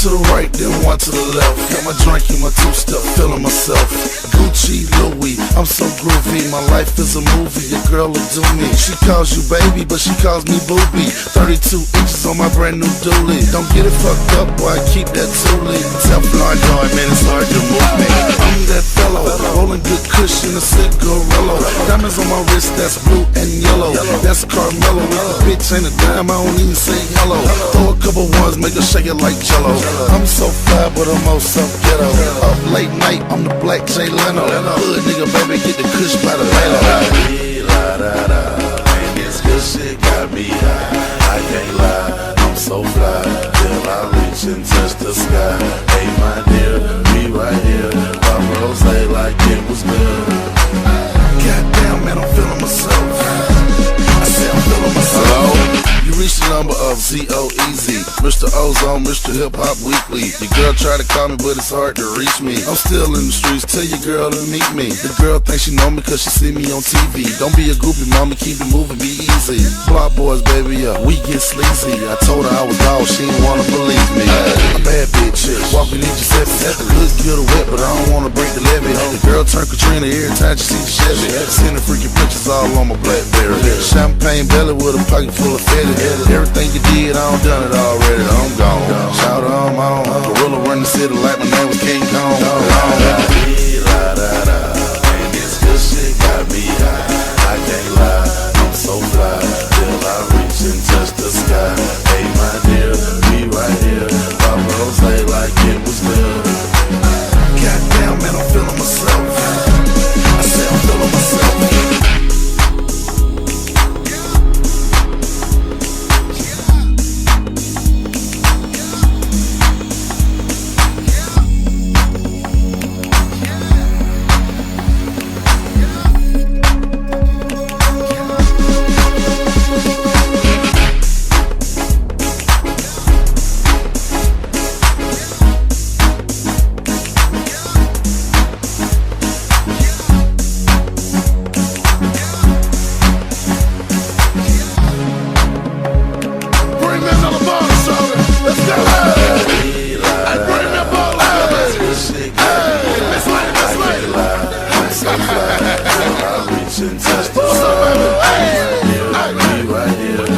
to the right, then one to the left. Got my drink in my two-step, feeling myself. Gucci, Louis, I'm so groovy. My life is a movie, your girl will do me. She calls you baby, but she calls me booby. 32 inches on my brand new dually. Don't get it fucked up, boy, I keep that toolie. Teflon joint, man, it's hard to move me. I'm that fellow, rolling good cushion, a cigarello. Diamonds on my wrist, that's blue and yellow. That's Carmelo, with the bitch ain't a dime, I don't even say hello. Throw a couple ones, make her shake it like Jello. I'm so fly, but I'm also ghetto. Up late night, I'm the black Jay Leno. Hood nigga, baby, get the kush by the Leno. And this good shit got me high. I can't lie, I'm so fly till I reach and touch the sky. Hey my dear, be right here. Pop rose like it was good. Goddamn, man, I'm feeling myself. I say I'm feeling myself. Hello? You reached the number of Z-O-E-Z, Mr. Ozone, Mr. Hip Hop Weekly. Your girl tried to call me, but it's hard to reach me. I'm still in the streets, tell your girl to meet me. The girl thinks she know me cause she see me on TV. Don't be a groupie, mama, keep it moving, be easy. Block boys, baby, we get sleazy. I told her I was dog, she didn't wanna believe me. A bad bitch, walking in Giuseppe. At the hood, get her wet, but I don't wanna break the levee. The girl turn Katrina every time she see the Chevy. Sending freaking pictures all on my Blackberry. Champagne belly with a pocket full of fetty. Everything you did, I done it already. I'm gone. Shout out, I'm on. Gorilla run the city like my name was King Kong. And this good shit got me high. I can't lie, I'm so fly till I reach and touch the sky. Hey my dear, be right here. Pop rose like it was good. Goddamn, man, I'm feeling myself. I say I'm feeling myself. And touch the sun. Be right here.